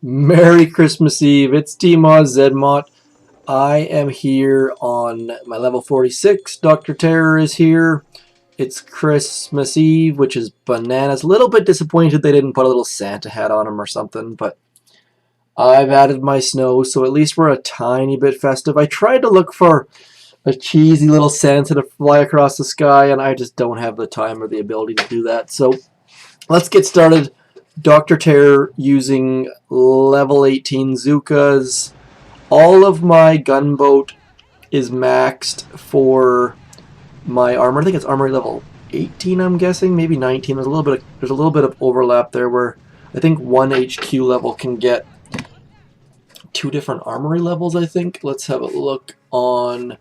Merry Christmas Eve. It's T-Moz Zedmot. I am here on my level 46. Dr. Terror is here. It's Christmas Eve, which is bananas. A little bit disappointed they didn't put a little Santa hat on him or something, but I've added my snow, so at least we're a tiny bit festive. I tried to look for a cheesy little Santa to fly across the sky, and I just don't have the time or the ability to do that. So let's get started. Dr. Terror using level 18 Zookas. All of my gunboat is maxed for my armor. I think it's armory level 18, I'm guessing, maybe 19. There's a little bit of overlap there where I think one HQ level can get 2 different armory levels, I think. Let's have a look on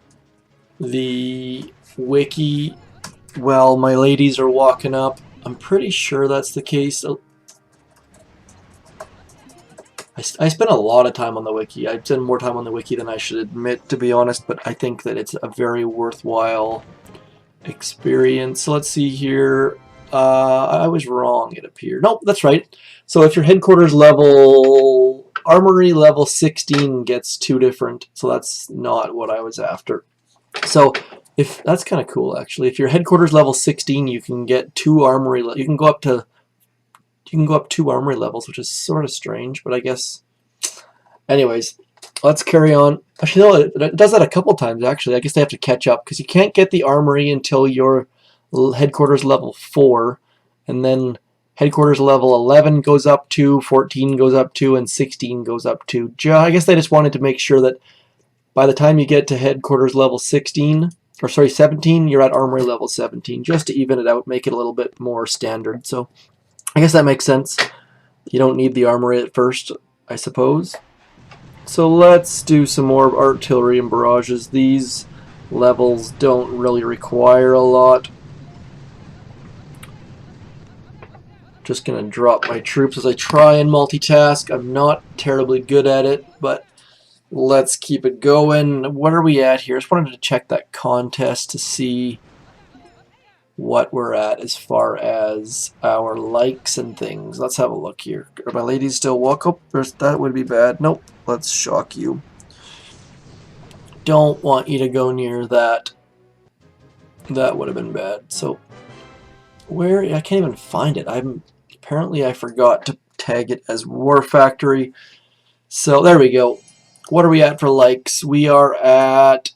the wiki. Well, my ladies are walking up. I'm pretty sure that's the case. I spent a lot of time on the wiki. I spend more time on the wiki than I should admit, to be honest, but I think that it's a very worthwhile experience. So let's see here. I was wrong, it appeared. Nope, that's right. So if your headquarters level, armory level 16 gets 2 different, so that's not what I was after. So if that's kind of cool, actually. If your headquarters level 16, you can get 2 armory. You can go up 2 armory levels, which is sort of strange, but I guess. Anyways, let's carry on. Actually, no, it does that a couple times, actually. I guess they have to catch up, because you can't get the armory until your headquarters level 4, and then headquarters level 11 goes up 2, 14 goes up 2, and 16 goes up 2. I guess they just wanted to make sure that by the time you get to headquarters level 16, or sorry, 17, you're at armory level 17, just to even it out, make it a little bit more standard. So I guess that makes sense. You don't need the armory at first, I suppose. So let's do some more artillery and barrages. These levels don't really require a lot. Just gonna drop my troops as I try and multitask. I'm not terribly good at it, but let's keep it going. What are we at here? I just wanted to check that contest to see what we're at as far as our likes and things. Let's have a look here. Are my ladies still walk up? That would be bad. Nope. Let's shock you. Don't want you to go near that. That would have been bad. So where? I can't even find it. Apparently I forgot to tag it as War Factory. So there we go. What are we at for likes? We are at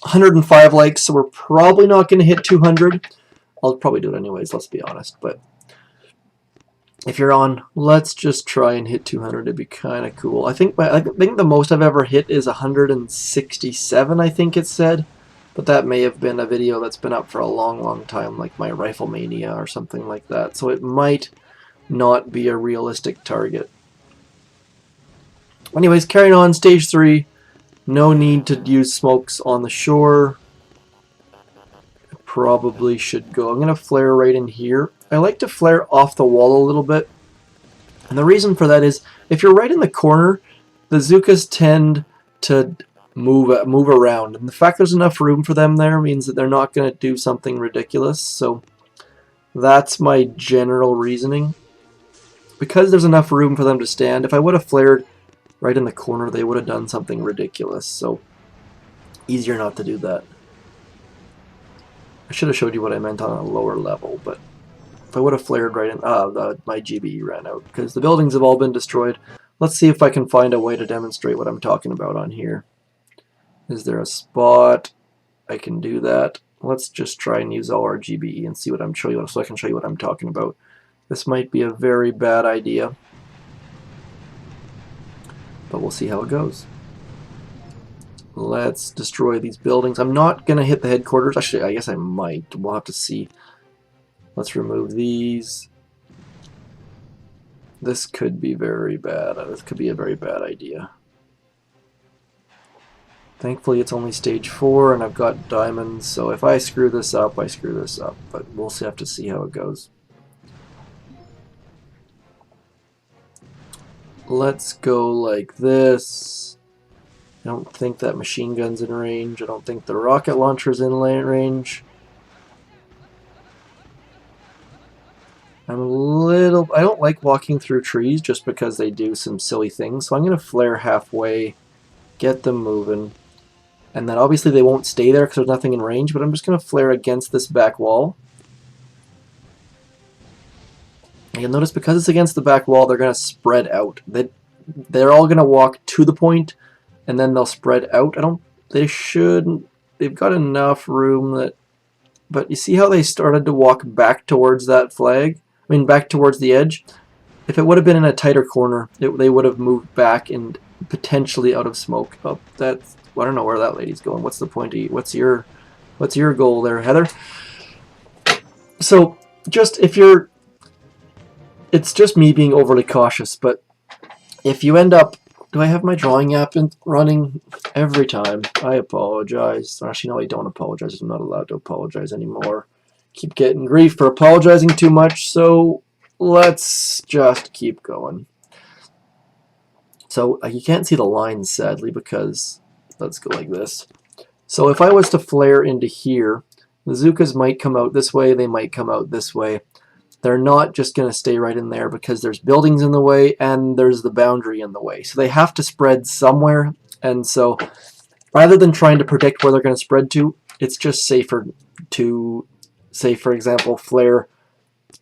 105 likes, so we're probably not going to hit 200. I'll probably do it anyways, let's be honest. But if you're on, let's just try and hit 200. It'd be kind of cool. I think the most I've ever hit is 167, I think it said. But that may have been a video that's been up for a long, long time, like my Rifle Mania or something like that. So it might not be a realistic target. Anyways, carrying on, stage 3. No need to use smokes on the shore. Probably should go. I'm going to flare right in here. I like to flare off the wall a little bit. And the reason for that is, if you're right in the corner, the Zookas tend to move around. And the fact there's enough room for them there means that they're not going to do something ridiculous. So that's my general reasoning. Because there's enough room for them to stand, if I would have flared right in the corner, they would have done something ridiculous. So easier not to do that. I should have showed you what I meant on a lower level, but if I would have flared right in... my GBE ran out, because the buildings have all been destroyed. Let's see if I can find a way to demonstrate what I'm talking about on here. Is there a spot I can do that? Let's just try and use all our GBE and see what I'm showing you, so I can show you what I'm talking about. This might be a very bad idea, but we'll see how it goes. Let's destroy these buildings. I'm not going to hit the headquarters. Actually, I guess I might. We'll have to see. Let's remove these. This could be very bad. This could be a very bad idea. Thankfully, it's only stage 4, and I've got diamonds, so if I screw this up, I screw this up. But we'll have to see how it goes. Let's go like this. I don't think that machine gun's in range. I don't think the rocket launcher's in range. I'm a little... I don't like walking through trees just because they do some silly things. So I'm going to flare halfway, get them moving. And then obviously they won't stay there because there's nothing in range, but I'm just going to flare against this back wall. And you'll notice because it's against the back wall, they're going to spread out. They're all going to walk to the point, and then they'll spread out. They shouldn't... They've got enough room that... But you see how they started to walk back towards that flag? I mean, back towards the edge? If it would have been in a tighter corner, they would have moved back and potentially out of smoke. Oh, that's... I don't know where that lady's going. What's the point? What's your goal there, Heather? So, just if you're... It's just me being overly cautious, but if you end up... Do I have my drawing app running every time? I apologize. Actually, no, I don't apologize. I'm not allowed to apologize anymore. Keep getting grief for apologizing too much, so let's just keep going. So you can't see the lines, sadly, because let's go like this. So if I was to flare into here, the Zookas might come out this way, they might come out this way. They're not just going to stay right in there because there's buildings in the way and there's the boundary in the way. So they have to spread somewhere. And so rather than trying to predict where they're going to spread to, it's just safer to, say, for example, flare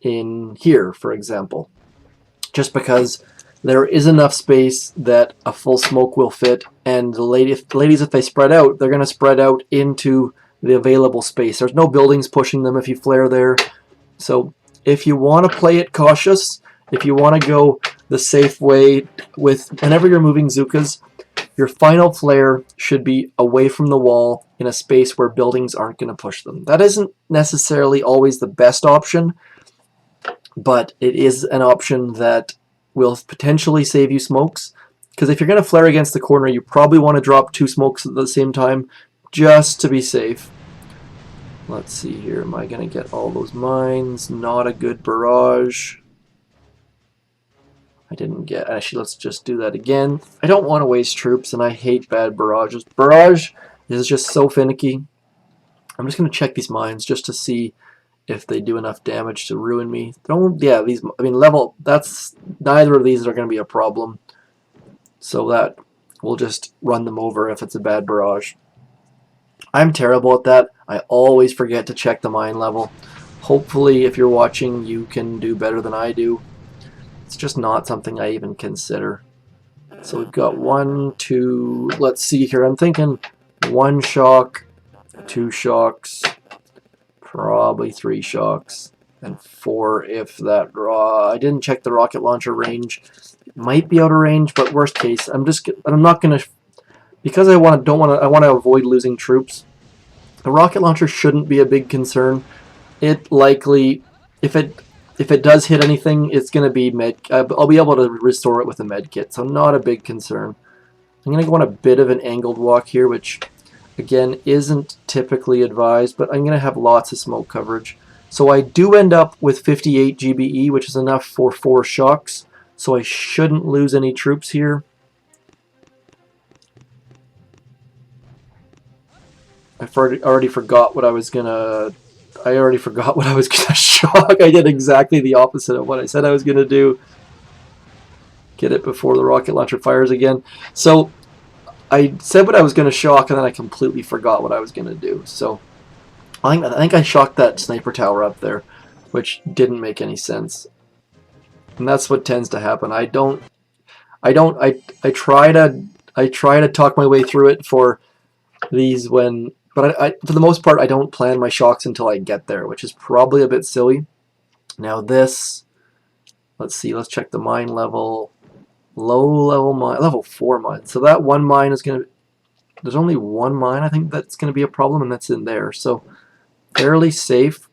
in here, for example. Just because there is enough space that a full smoke will fit. And the ladies, if they spread out, they're going to spread out into the available space. There's no buildings pushing them if you flare there. So if you want to play it cautious, if you want to go the safe way with whenever you're moving Zookas, your final flare should be away from the wall in a space where buildings aren't going to push them. That isn't necessarily always the best option, but it is an option that will potentially save you smokes. Because if you're going to flare against the corner, you probably want to drop 2 smokes at the same time just to be safe. Let's see here, am I going to get all those mines? Not a good barrage. I didn't get... Actually, let's just do that again. I don't want to waste troops, and I hate bad barrages. Barrage is just so finicky. I'm just going to check these mines just to see if they do enough damage to ruin me. Yeah, these... I mean, level... That's... Neither of these are going to be a problem. So that... We'll just run them over if it's a bad barrage. I'm terrible at that. I always forget to check the mine level. Hopefully, if you're watching, you can do better than I do. It's just not something I even consider. So we've got 1, 2... Let's see here. I'm thinking 1 shock, 2 shocks, probably 3 shocks, and 4 if that... I didn't check the rocket launcher range. It might be out of range, but worst case, I'm not going to... Because I want to avoid losing troops. The rocket launcher shouldn't be a big concern. It likely, if it does hit anything, it's going to be med. I'll be able to restore it with a med kit, so not a big concern. I'm going to go on a bit of an angled walk here, which again isn't typically advised, but I'm going to have lots of smoke coverage. So I do end up with 58 GBE, which is enough for 4 shocks. So I shouldn't lose any troops here. I already forgot what I was gonna shock. I did exactly the opposite of what I said I was gonna do. Get it before the rocket launcher fires again. So I said what I was gonna shock, and then I completely forgot what I was gonna do. So I think I shocked that sniper tower up there, which didn't make any sense. And that's what tends to happen. I try to talk my way through it for these when. But for the most part, I don't plan my shocks until I get there, which is probably a bit silly. Now this, let's see, let's check the mine level. Low level mine, level 4 mine. So that 1 mine is going to, there's only 1 mine I think that's going to be a problem, and that's in there. So fairly safe.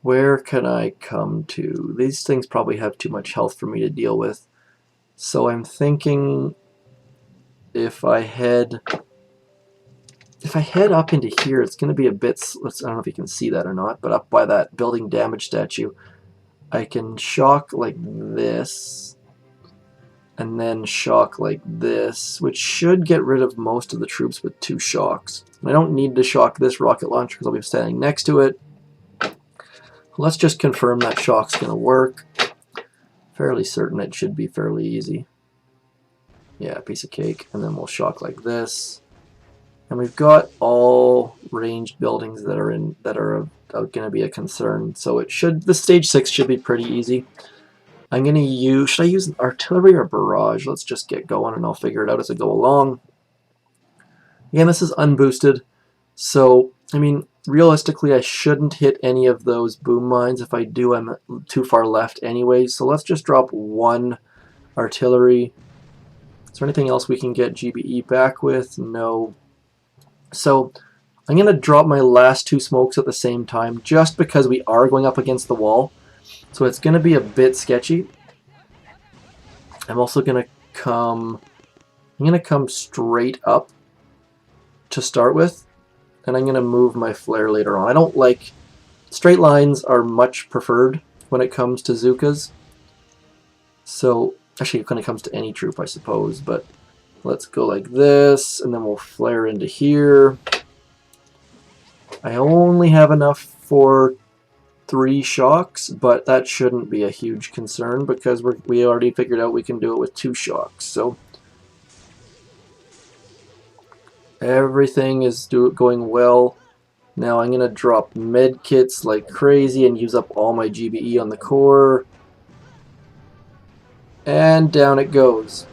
Where can I come to? These things probably have too much health for me to deal with. So I'm thinking if I head up into here, it's going to be a bit... I don't know if you can see that or not, but up by that building damage statue, I can shock like this, and then shock like this, which should get rid of most of the troops with 2 shocks. And I don't need to shock this rocket launcher because I'll be standing next to it. Let's just confirm that shock's going to work. Fairly certain it should be fairly easy. Yeah, piece of cake. And then we'll shock like this. And we've got all ranged buildings that are going to be a concern. So the stage 6 should be pretty easy. I'm going to use, should I use artillery or barrage? Let's just get going and I'll figure it out as I go along. Again, this is unboosted. So, I mean, realistically, I shouldn't hit any of those boom mines. If I do, I'm too far left anyway. So let's just drop one artillery. Is there anything else we can get GBE back with? No. So I'm going to drop my last two smokes at the same time just because we are going up against the wall. So it's going to be a bit sketchy. I'm also going to come straight up to start with. And I'm going to move my flare later on. I don't like... Straight lines are much preferred when it comes to Zookas. So, actually when it comes to any troop, I suppose. But let's go like this, and then we'll flare into here. I only have enough for 3 shocks, but that shouldn't be a huge concern because we already figured out we can do it with 2 shocks. So everything is going well. Now I'm going to drop med kits like crazy and use up all my GBE on the core. And down it goes.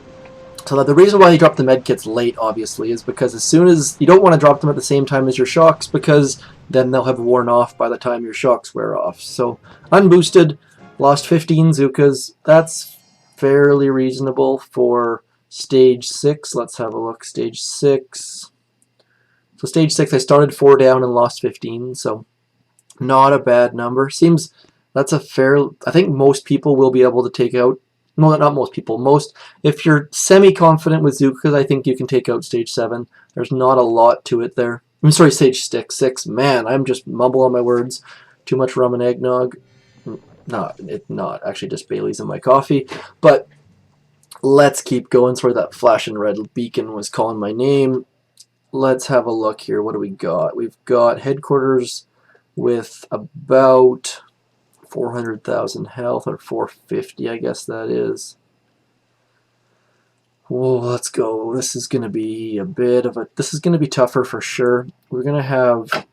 So the reason why you drop the med kits late, obviously, is because as soon as you don't want to drop them at the same time as your shocks, because then they'll have worn off by the time your shocks wear off. So unboosted, lost 15 Zookas. That's fairly reasonable for stage 6. Let's have a look. Stage 6. So stage 6, I started 4 down and lost 15. So not a bad number. Seems that's a fair. I think most people will be able to take out. No, not most people. If you're semi-confident with Zookas, I think you can take out stage 7. There's not a lot to it there. I'm sorry, stage 6. Man, I'm just mumbling on my words. Too much rum and eggnog. Not actually just Bailey's in my coffee. But let's keep going. Sorry, that flashing red beacon was calling my name. Let's have a look here. What do we got? We've got headquarters with about 400,000 health, or 450, I guess that is. Whoa, let's go. This is going to be this is going to be tougher for sure. We're going to have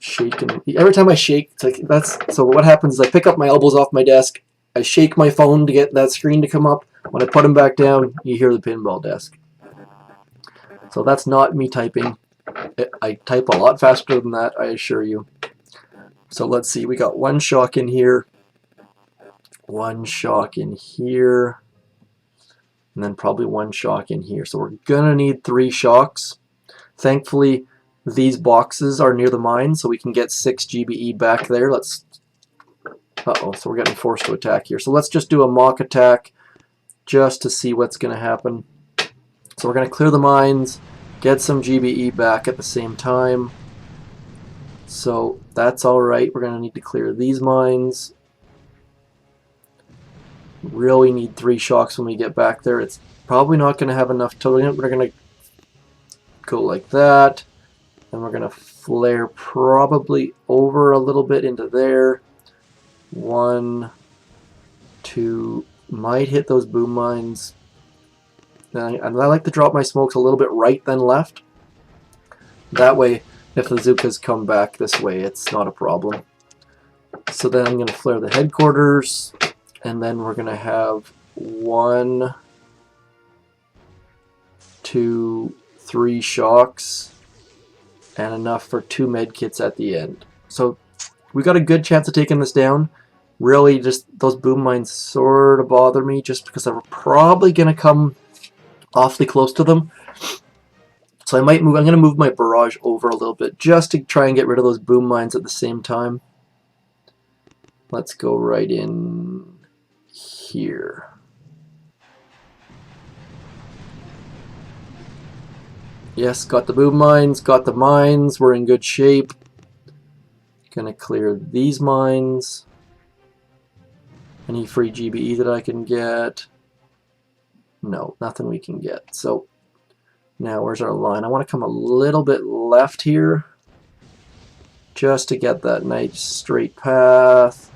shaking. Every time I shake, it's like so what happens is I pick up my elbows off my desk, I shake my phone to get that screen to come up. When I put them back down, you hear the pinball desk. So that's not me typing. I type a lot faster than that, I assure you. So let's see, we got 1 shock in here, 1 shock in here, and then probably 1 shock in here. So we're gonna need 3 shocks. Thankfully, these boxes are near the mine, so we can get 6 GBE back there. Uh-oh, so we're getting forced to attack here. So let's just do a mock attack just to see what's gonna happen. So we're gonna clear the mines, get some GBE back at the same time. So that's alright. We're going to need to clear these mines. Really need 3 shocks when we get back there. It's probably not going to have enough to... We're going to go like that. And we're going to flare probably over a little bit into there. 1, 2... Might hit those boom mines. And I like to drop my smokes a little bit right then left. That way, if the Zookas come back this way, it's not a problem. So then I'm going to flare the headquarters, and then we're going to have 1, 2, 3 shocks, and enough for 2 med kits at the end. So we got a good chance of taking this down. Really, just those boom mines sort of bother me, just because I'm probably going to come awfully close to them. So I'm going to move my barrage over a little bit just to try and get rid of those boom mines at the same time. Let's go right in here. Yes, got the boom mines, got the mines, we're in good shape. Gonna clear these mines. Any free GBE that I can get? No, nothing we can get. So now where's our line? I want to come a little bit left here. just to get that nice straight path.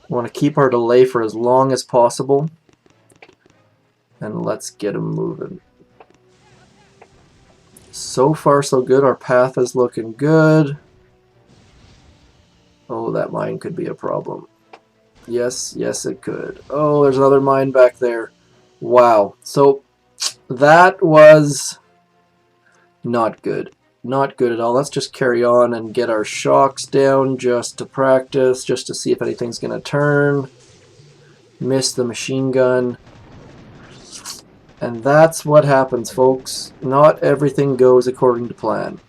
Want to keep our delay for as long as possible. And let's get them moving. So far so good. Our path is looking good. Oh, that mine could be a problem. Yes, yes it could. Oh, there's another mine back there. Wow. So that was not good. Not good at all. Let's just carry on and get our shocks down just to practice, just to see if anything's going to turn. Miss the machine gun. And that's what happens, folks. Not everything goes according to plan.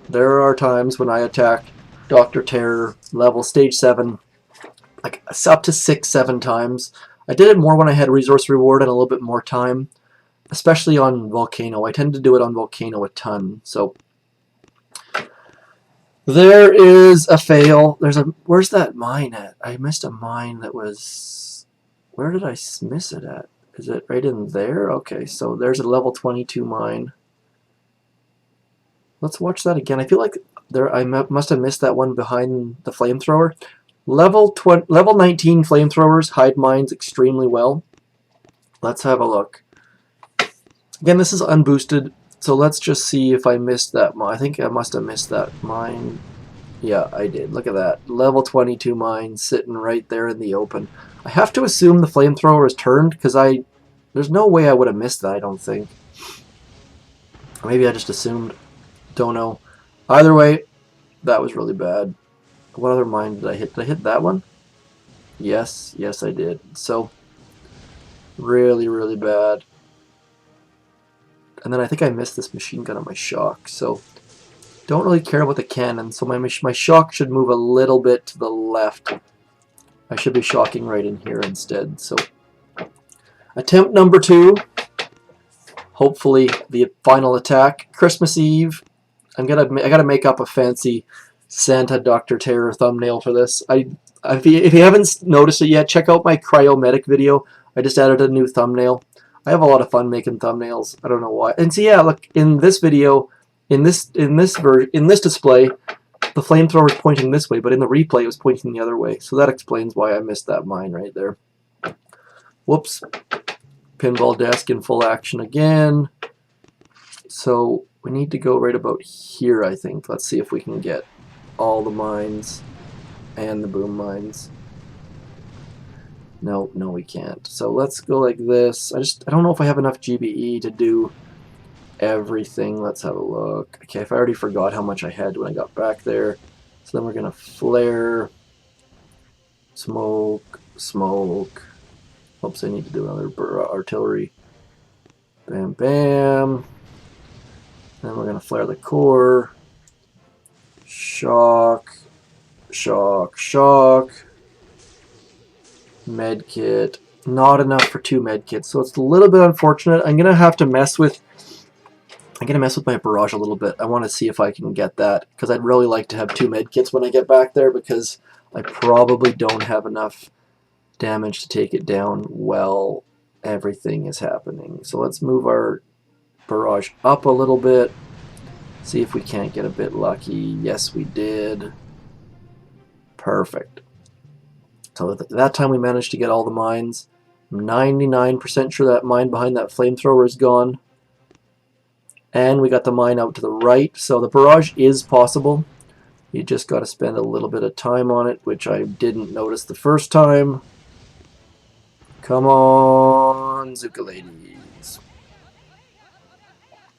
There are times when I attack Dr. Terror level stage 7, like up to 6-7 times. I did it more when I had resource reward and a little bit more time, especially on Volcano. I tend to do it on Volcano a ton. So there is a fail. Where's that mine at? I missed a mine that was... Where did I miss it at? Is it right in there? Okay, so there's a level 22 mine. Let's watch that again. I feel like I must have missed that one behind the flamethrower. Level 19 flamethrowers hide mines extremely well. Let's have a look. Again, this is unboosted, so let's just see if I missed that mine. I think I must have missed that mine. Yeah, I did. Look at that. Level 22 mine sitting right there in the open. I have to assume the flamethrower is turned, because there's no way I would have missed that, I don't think. Or maybe I just assumed. Don't know. Either way, that was really bad. What other mine did I hit? Did I hit that one? Yes, yes I did. So, really, really bad. And then I think I missed this machine gun on my shock. So, don't really care about the cannon. So my shock should move a little bit to the left. I should be shocking right in here instead. So, attempt number 2. Hopefully the final attack. Christmas Eve. I gotta make up a fancy Santa Dr. Terror thumbnail for this. If you haven't noticed it yet, check out my Cryomedic video. I just added a new thumbnail. I have a lot of fun making thumbnails. I don't know why. And so yeah, look, in this video, in this display, the flamethrower is pointing this way, but in the replay it was pointing the other way. So that explains why I missed that mine right there. Whoops. Pinball desk in full action again. So we need to go right about here, I think. Let's see if we can get all the mines and the boom mines. No, we can't. So let's go like this. I don't know if I have enough GBE to do everything. Let's have a look. Okay, if I already forgot how much I had when I got back there. So then we're gonna flare, smoke, smoke. Oops, I need to do another artillery. Bam, bam. Then we're gonna flare the core. Shock, shock, shock. Medkit. Not enough for 2 medkits, so it's a little bit unfortunate. I'm gonna have to mess with my barrage a little bit. I want to see if I can get that, because I'd really like to have 2 medkits when I get back there, because I probably don't have enough damage to take it down while everything is happening. So let's move our barrage up a little bit. See if we can't get a bit lucky. Yes, we did. Perfect. So at that time we managed to get all the mines. I'm 99% sure that mine behind that flamethrower is gone. And we got the mine out to the right. So the barrage is possible. You just got to spend a little bit of time on it, which I didn't notice the first time. Come on, Zooka ladies.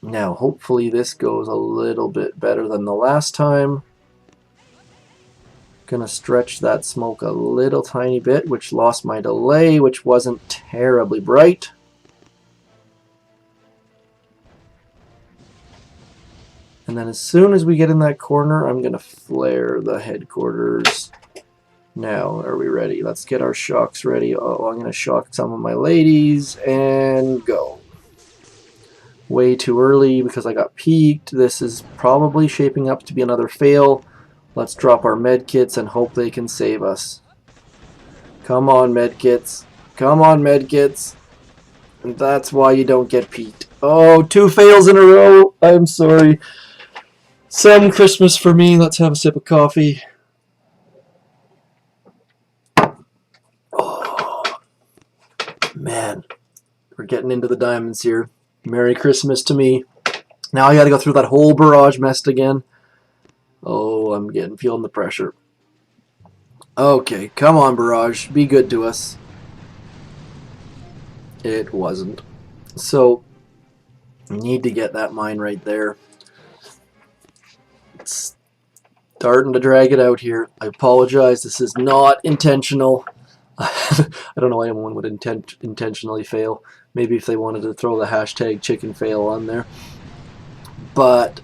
Now, hopefully this goes a little bit better than the last time. Gonna stretch that smoke a little tiny bit, which lost my delay, which wasn't terribly bright. And then as soon as we get in that corner, I'm gonna flare the headquarters. Now, are we ready? Let's get our shocks ready. Oh, I'm gonna shock some of my ladies and go. Way too early because I got peeked. This is probably shaping up to be another fail. Let's drop our medkits and hope they can save us. Come on, medkits. Come on, medkits. And that's why you don't get peeked. Oh, 2 fails in a row. I'm sorry. Some Christmas for me. Let's have a sip of coffee. Oh, man. We're getting into the diamonds here. Merry Christmas to me. Now I gotta go through that whole barrage mess again. Oh, I'm feeling the pressure. Okay, come on, barrage. Be good to us. It wasn't. So, I need to get that mine right there. It's starting to drag it out here. I apologize. This is not intentional. I don't know why anyone would intentionally fail. Maybe if they wanted to throw the hashtag chicken fail on there. But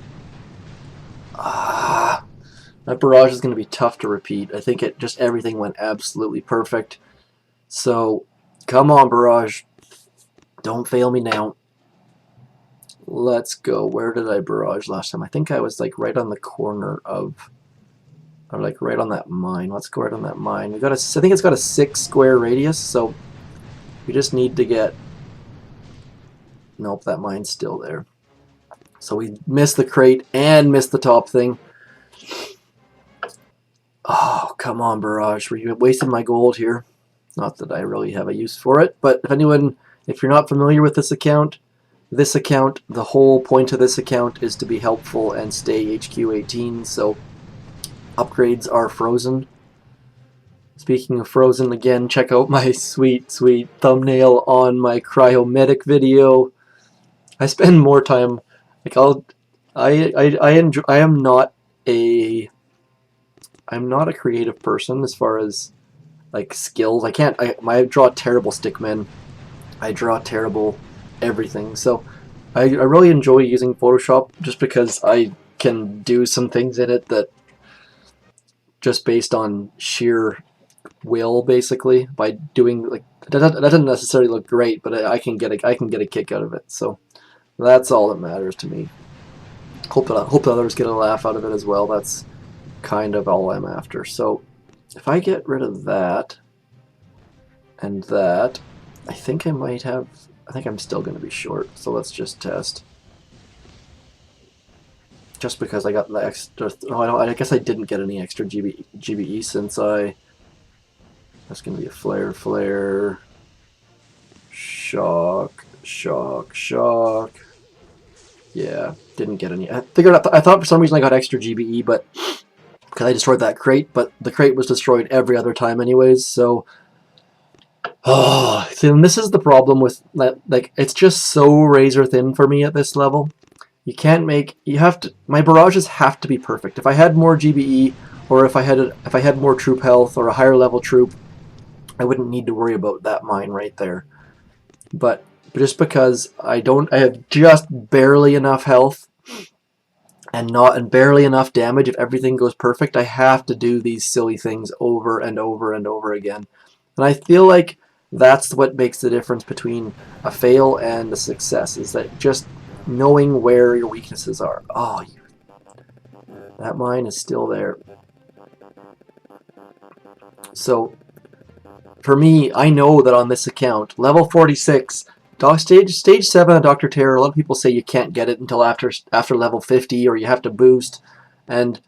that barrage is going to be tough to repeat. I think everything went absolutely perfect. So come on, barrage. Don't fail me now. Let's go. Where did I barrage last time? I think I was like right on the corner of, or like right on that mine. Let's go right on that mine. I think it's got a 6 square radius, so we just need to get, nope, that mine's still there. So we missed the crate and missed the top thing. Oh, come on, barrage. We're wasting my gold here. Not that I really have a use for it, but if you're not familiar with this account, the whole point of this account is to be helpful and stay HQ18, so upgrades are frozen. Speaking of frozen, again, check out my sweet, sweet thumbnail on my cryomedic video. I spend more time, like I'm not a creative person as far as like skills. I draw terrible stickmen. I draw terrible everything. So I really enjoy using Photoshop just because I can do some things in it that just based on sheer will, basically, by doing like that doesn't necessarily look great, but I can get a kick out of it. So that's all that matters to me. Hope that others get a laugh out of it as well. That's kind of all I'm after. So if I get rid of that and that, I think I'm still going to be short, so let's just test. Just because I got the extra, I guess I didn't get any extra GBE since that's going to be a flare, shock. Yeah, didn't get any. I thought for some reason I got extra GBE, but because I destroyed that crate, but the crate was destroyed every other time anyways, so see, and this is the problem with that. Like, it's just so razor thin for me at this level. My barrages have to be perfect. If I had more GBE, or if I had more troop health or a higher level troop, I wouldn't need to worry about that mine right there. But just because I have just barely enough health and barely enough damage, if everything goes perfect, I have to do these silly things over and over and over again. And I feel like that's what makes the difference between a fail and a success, is that just knowing where your weaknesses are. Oh, that mine is still there. So, for me, I know that on this account, level 46, stage 7 of Dr. Terror, a lot of people say you can't get it until after level 50, or you have to boost. And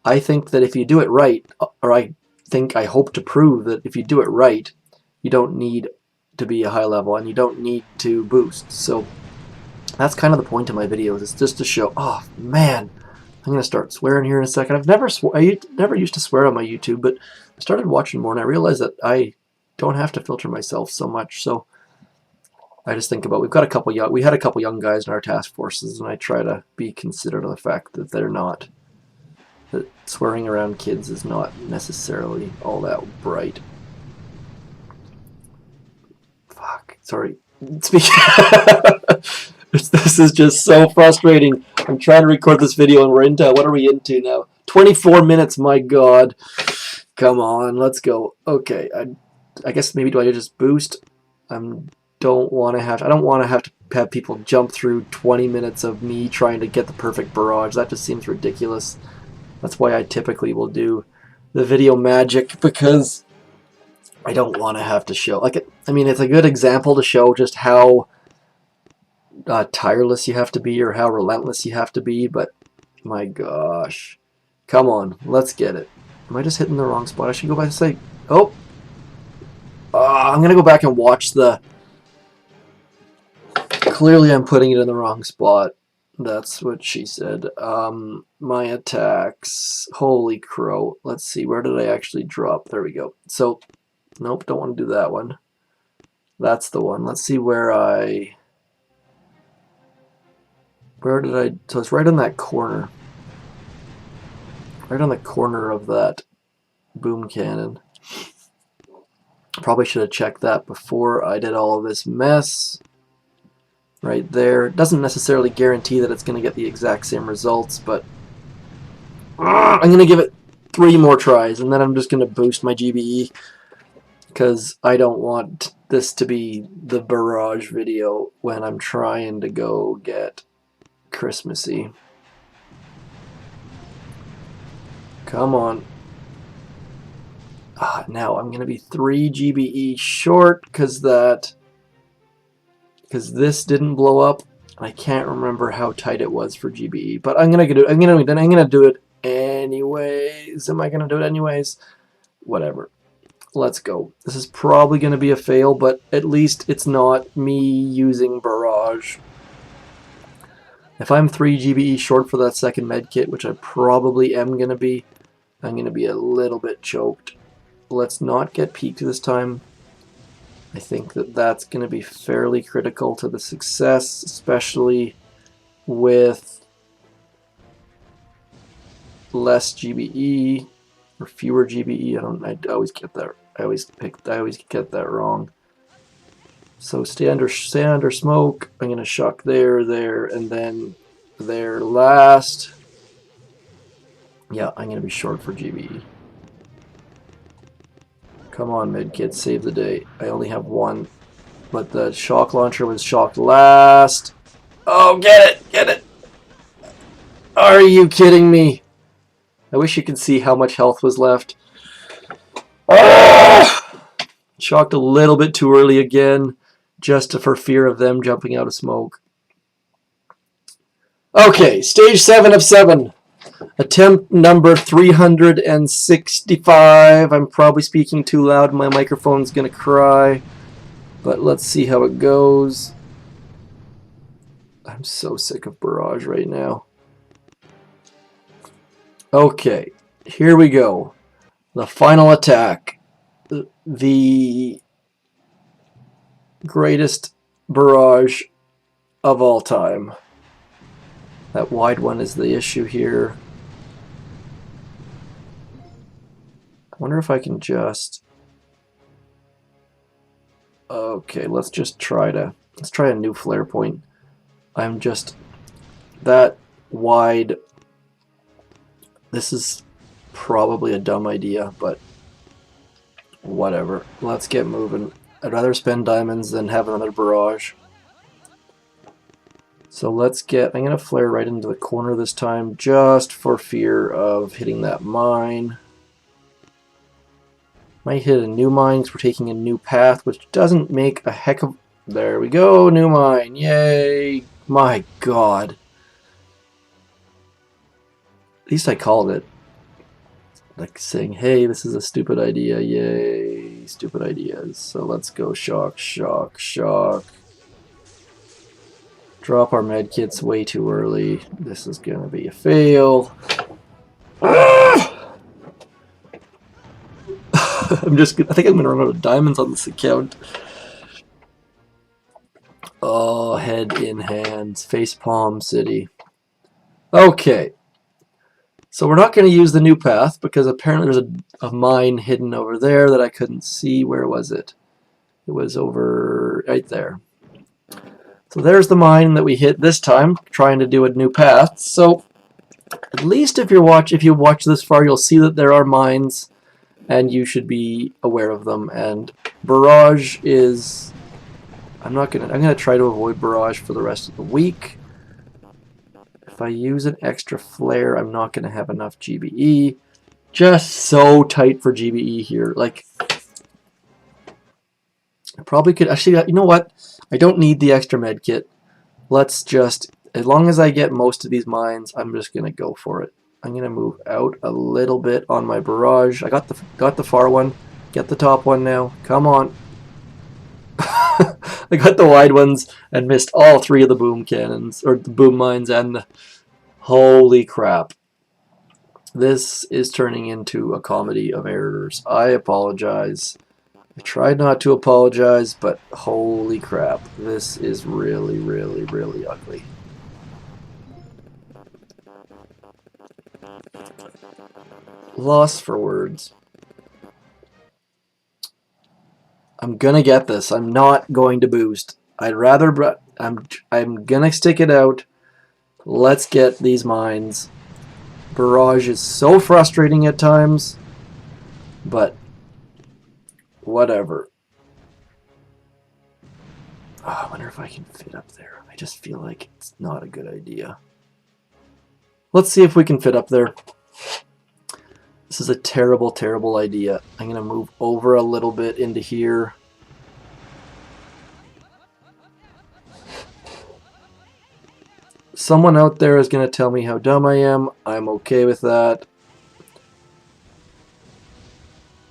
I think that if you do it right, or I hope to prove that if you do it right, you don't need to be a high level and you don't need to boost. So that's kind of the point of my videos. It's just to show, oh man, I'm going to start swearing here in a second. I never used to swear on my YouTube, but I started watching more and I realized that I don't have to filter myself so much. So I just think about, we had a couple young guys in our task forces, and I try to be considerate of the fact that that swearing around kids is not necessarily all that bright. Fuck, sorry. This is just so frustrating. I'm trying to record this video and what are we into now? 24 minutes, my god. Come on, let's go. Okay, I guess maybe do I just boost? I don't want to have to have people jump through 20 minutes of me trying to get the perfect barrage. That just seems ridiculous. That's why I typically will do the video magic, because I don't want to have to show, like, I mean, it's a good example to show just how tireless you have to be or how relentless you have to be, but my gosh. Come on, let's get it. Am I just hitting the wrong spot? I should go back and say, oh. I'm going to go back and watch the... Clearly I'm putting it in the wrong spot. That's what she said. My attacks. Holy crow. Let's see, where did I actually drop? There we go. So, nope, don't want to do that one. That's the one. Let's see where I... Where did I... So it's right on that corner. Right on the corner of that boom cannon. Probably should have checked that before I did all of this mess. Right there. It doesn't necessarily guarantee that it's going to get the exact same results, but I'm going to give it 3 more tries, and then I'm just going to boost my GBE, because I don't want this to be the barrage video when I'm trying to go get Christmassy. Come on. Now I'm going to be 3 GBE short because this didn't blow up. I can't remember how tight it was for GBE, but I'm going to do it. I'm going to do it anyways. Am I going to do it anyways? Whatever. Let's go. This is probably going to be a fail, but at least it's not me using barrage. If I'm 3 GBE short for that second med kit, which I probably am going to be, I'm going to be a little bit choked. Let's not get peaked this time. I think that that's going to be fairly critical to the success, especially with less GBE or fewer GBE. I always get that. I always get that wrong. So stay under smoke. I'm going to shock there, and then there last. Yeah, I'm going to be short for GBE. Come on, medkit, save the day. I only have 1, but the shock launcher was shocked last. Oh, get it! Are you kidding me? I wish you could see how much health was left. Shocked a little bit too early again, just for fear of them jumping out of smoke. Okay, stage 7 of 7. Attempt number 365. I'm probably speaking too loud. My microphone's going to cry. But let's see how it goes. I'm so sick of barrage right now. Okay, here we go. The final attack. The greatest barrage of all time. That wide one is the issue here. I wonder if I can just... Okay, let's try a new flare point. I'm just that wide. This is probably a dumb idea, but whatever. Let's get moving. I'd rather spend diamonds than have another barrage. So let's get... I'm going to flare right into the corner this time, just for fear of hitting that mine. Might hit a new mine because we're taking a new path, which doesn't make a heck of... There we go, new mine. Yay! My god. At least I called it. Like saying, hey, this is a stupid idea. Yay, stupid ideas. So let's go shock, shock, shock. Drop our medkits way too early. This is going to be a fail. I think I'm going to run out of diamonds on this account. Oh, head in hands. Facepalm City. Okay. So we're not going to use the new path because apparently there's a mine hidden over there that I couldn't see. Where was it? It was over right there. So there's the mine that we hit this time, trying to do a new path. So at least if you watch this far, you'll see that there are mines, and you should be aware of them. And barrage is... I'm gonna try to avoid barrage for the rest of the week. If I use an extra flare, I'm not gonna have enough GBE. Just so tight for GBE here. Like, I probably could actually. You know what? I don't need the extra med kit. let's just, as long as I get most of these mines, I'm just gonna go for it. I'm gonna move out a little bit on my barrage. I got the far one. Get the top one now. Come on. I got the wide ones and missed all three of the boom cannons, or the boom mines, and holy crap. This is turning into a comedy of errors. I apologize. I tried not to apologize, but holy crap. This is really, really, really ugly. Lost for words. I'm gonna get this. I'm not going to boost. I'd rather. I'm gonna stick it out. Let's get these mines. Barrage is so frustrating at times, but whatever. Oh, I wonder if I can fit up there. I just feel like it's not a good idea. Let's see if we can fit up there. This is a terrible, terrible idea. I'm going to move over a little bit into here. Someone out there is going to tell me how dumb I am. I'm okay with that.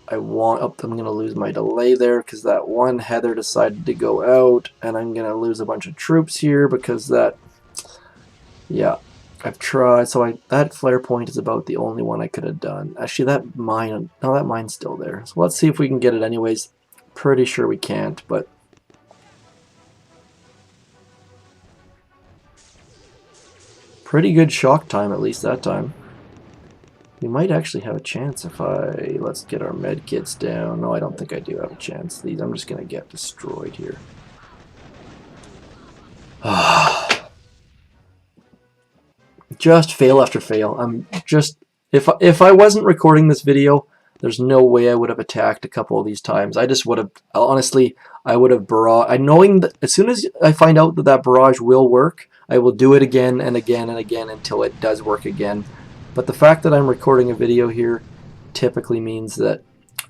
I'm going to lose my delay there because that one Heather decided to go out, and I'm going to lose a bunch of troops here because that, yeah, I've tried. So that flare point is about the only one I could have done. Actually, that mine, no, that mine's still there. So let's see if we can get it anyways. Pretty sure we can't, but pretty good shock time, at least that time. We might actually have a chance if let's get our med kits down. No, I don't think I do have a chance. I'm just going to get destroyed here. Just fail after fail. If I wasn't recording this video, there's no way I would have attacked a couple of these times. I just would have, honestly, I would have barrage. Knowing that as soon as I find out that barrage will work, I will do it again and again and again until it does work again. But the fact that I'm recording a video here typically means that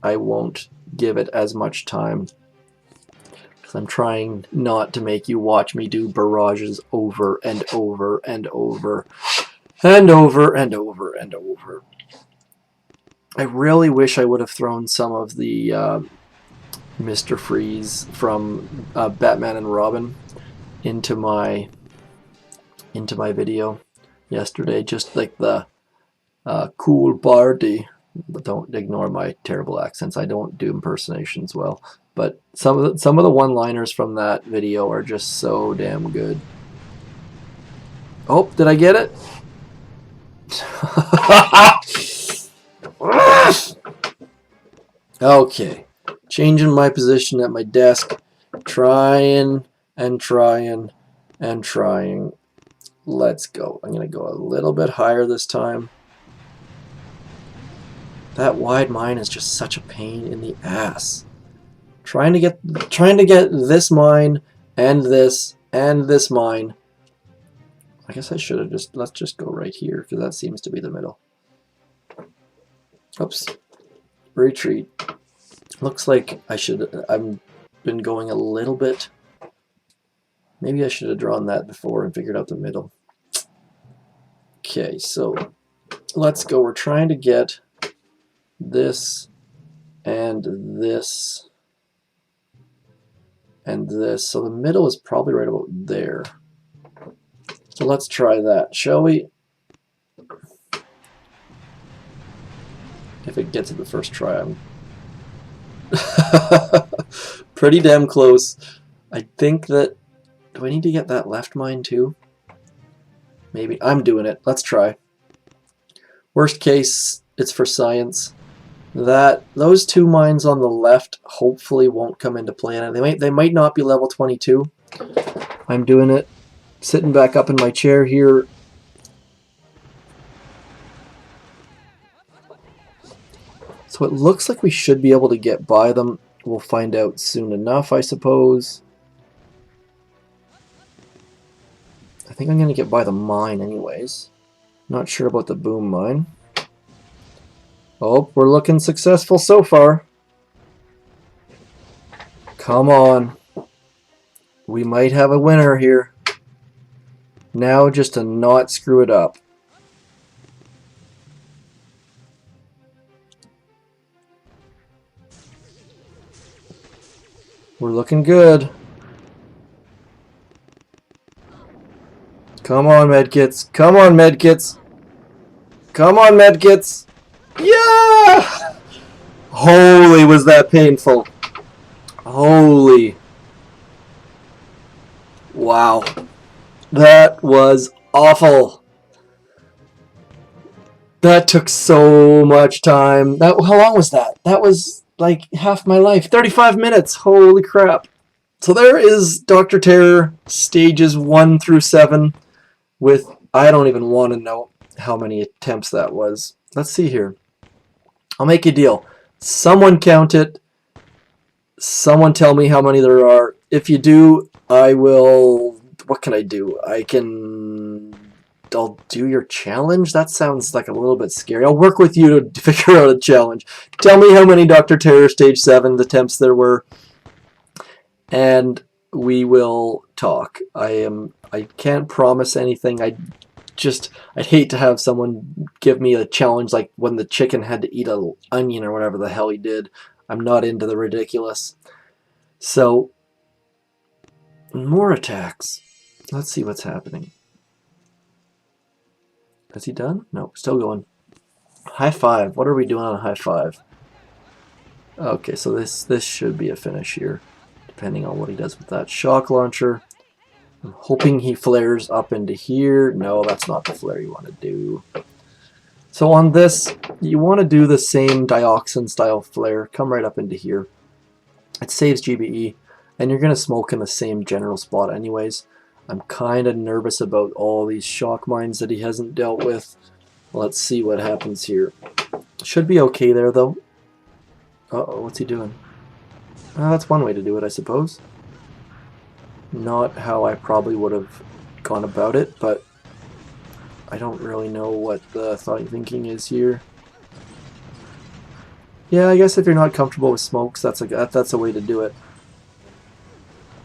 I won't give it as much time. Because I'm trying not to make you watch me do barrages over and over and over and over and over and over. I really wish I would have thrown some of the Mr. Freeze from Batman and Robin into my video yesterday, just like the cool party. But don't ignore my terrible accents. I don't do impersonations well. But some of the one-liners from that video are just so damn good. Oh, did I get it? Okay. Changing my position at my desk. Trying and trying and trying. Let's go. I'm going to go a little bit higher this time. That wide mine is just such a pain in the ass. Trying to get this mine and this mine. I guess I should have let's just go right here because that seems to be the middle. Oops. Retreat. Looks like I've been going a little bit. Maybe I should have drawn that before and figured out the middle. Okay, so let's go. We're trying to get this and this and this. So the middle is probably right about there. So let's try that, shall we? If it gets it the first try, I'm pretty damn close. I think that, do I need to get that left mine too? Maybe. I'm doing it. Let's try. Worst case, it's for science. Those two mines on the left hopefully won't come into play. And they might not be level 22. I'm doing it. Sitting back up in my chair here. So it looks like we should be able to get by them. We'll find out soon enough, I suppose. I think I'm going to get by the mine anyways. Not sure about the boom mine. Oh, we're looking successful so far. Come on. We might have a winner here. Now just to not screw it up. We're looking good. Come on, medkits. Come on, medkits. Come on, medkits. Yeah! Holy, was that painful. Holy. Wow. That was awful. That took so much time. How long was that? That was like half my life. 35 minutes. Holy crap. So there is Dr. Terror stages 1 through 7 with, I don't even want to know how many attempts that was. Let's see here. I'll make a deal. Someone count it. Someone tell me how many there are. If you do, I will... What can I do? I'll do your challenge? That sounds like a little bit scary. I'll work with you to figure out a challenge. Tell me how many Dr. Terror Stage 7 attempts there were, and we will talk. I can't promise anything. I'd hate to have someone give me a challenge like when the chicken had to eat an onion or whatever the hell he did. I'm not into the ridiculous. So, more attacks. Let's see what's happening. Is he done? No, still going. High five. What are we doing on high five? Okay, so this should be a finish here, depending on what he does with that shock launcher. I'm hoping he flares up into here. No, that's not the flare you want to do. So on this, you want to do the same dioxin style flare. Come right up into here. It saves GBE, and you're going to smoke in the same general spot anyways. I'm kind of nervous about all these shock mines that he hasn't dealt with. Let's see what happens here. Should be okay there, though. Uh-oh, what's he doing? That's one way to do it, I suppose. Not how I probably would have gone about it, but I don't really know what the thinking is here. Yeah, I guess if you're not comfortable with smokes, that's a way to do it.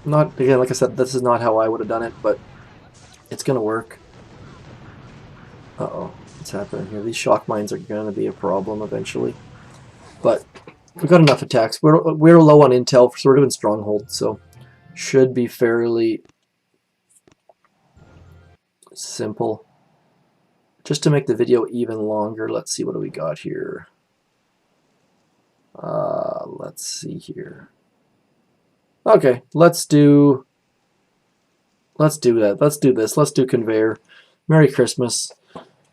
Not, again, like I said, this is not how I would have done it, but it's gonna work. Uh-oh, what's happening here? These shock mines are gonna be a problem eventually. But we've got enough attacks. We're low on intel, so we're doing stronghold, so should be fairly simple. Just to make the video even longer, let's see, what do we got here? Let's see here. Okay, let's do that. Let's do this. Let's do conveyor. Merry Christmas.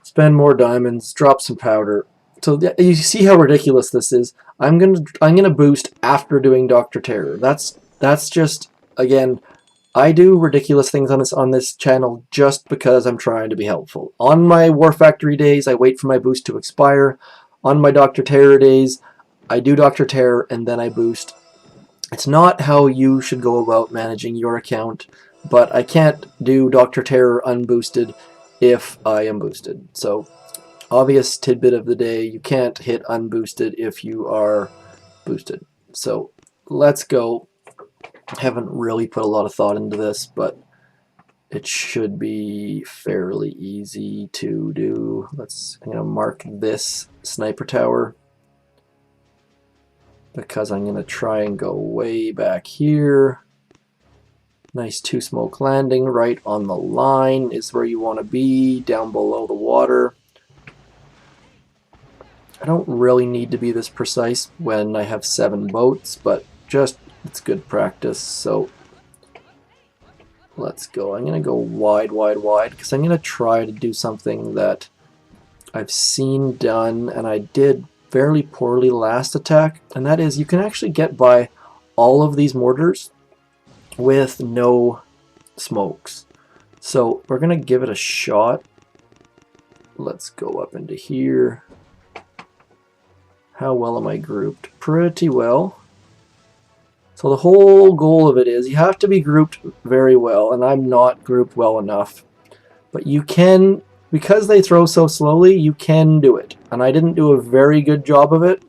Spend more diamonds. Drop some powder. So you see how ridiculous this is. I'm gonna boost after doing Dr. Terror. That's just, again, I do ridiculous things on this channel just because I'm trying to be helpful. On my War Factory days, I wait for my boost to expire. On my Dr. Terror days, I do Dr. Terror and then I boost. It's not how you should go about managing your account, but I can't do Dr. Terror unboosted if I am boosted. So, obvious tidbit of the day, you can't hit unboosted if you are boosted. So, let's go. I haven't really put a lot of thought into this, but it should be fairly easy to do. I'm going to mark this sniper tower, because I'm going to try and go way back here. Nice 2-smoke landing right on the line is where you want to be, down below the water. I don't really need to be this precise when I have 7 boats, but just, it's good practice, so let's go. I'm going to go wide, wide, wide, because I'm going to try to do something that I've seen done, and I did fairly poorly last attack, and that is you can actually get by all of these mortars with no smokes. So we're gonna give it a shot. Let's go up into here. How well am I grouped? Pretty well. So the whole goal of it is you have to be grouped very well, and I'm not grouped well enough, but you can, because they throw so slowly, you can do it. And I didn't do a very good job of it,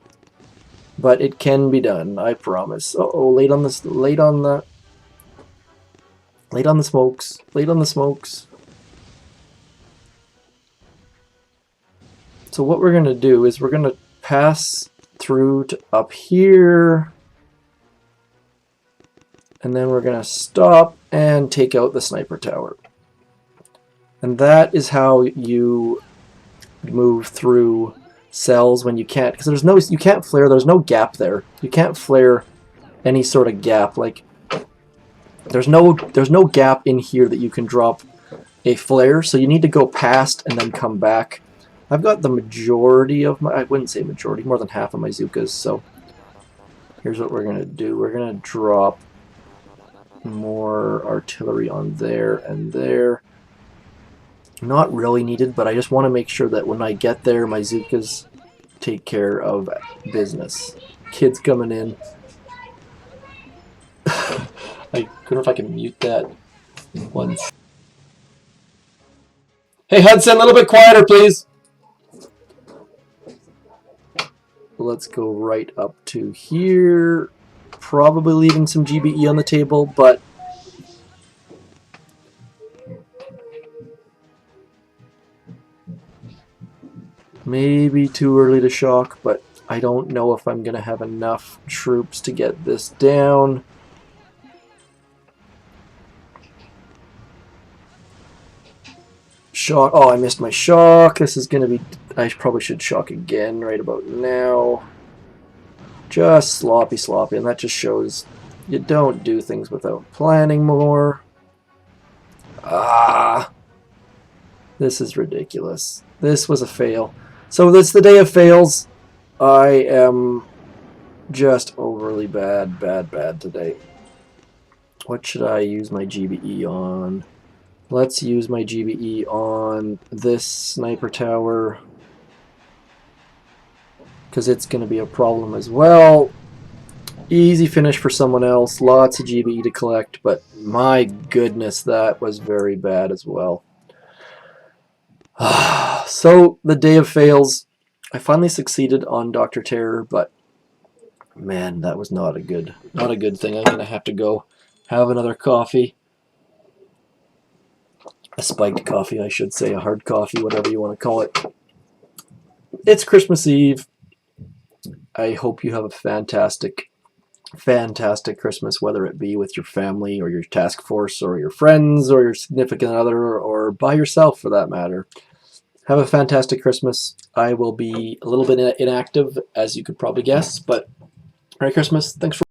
but it can be done, I promise. Uh-oh, late on the smokes. Late on the smokes. So what we're going to do is we're going to pass through to up here, and then we're going to stop and take out the sniper tower. And that is how you move through cells when you can't, because there's no, you can't flare, there's no gap there. You can't flare any sort of gap. Like there's no gap in here that you can drop a flare, so you need to go past and then come back. I've got the majority of my, I wouldn't say majority, more than half of my Zookas, so here's what we're going to do. We're going to drop more artillery on there and there. Not really needed, but I just want to make sure that when I get there, my Zookas take care of business. Kids coming in. I wonder if I can mute that once. Hey Hudson, a little bit quieter, please. Let's go right up to here. Probably leaving some GBE on the table, but maybe too early to shock, but I don't know if I'm going to have enough troops to get this down. Shock. Oh, I missed my shock. This is going to be... I probably should shock again right about now. Just sloppy, and that just shows you don't do things without planning more. Ah! This is ridiculous. This was a fail. So that's the day of fails. I am just overly bad today. What should I use my GBE on? Let's use my GBE on this sniper tower, because it's going to be a problem as well. Easy finish for someone else. Lots of GBE to collect, but my goodness, that was very bad as well. So the day of fails. I finally succeeded on Dr. Terror, but man, that was not a good thing. I'm going to have to go have another coffee. A spiked coffee, I should say, a hard coffee, whatever you want to call it. It's Christmas Eve. I hope you have a fantastic Christmas, whether it be with your family or your task force or your friends or your significant other or by yourself for that matter. Have a fantastic Christmas. I will be a little bit inactive, as you could probably guess, but Merry Christmas. Thanks for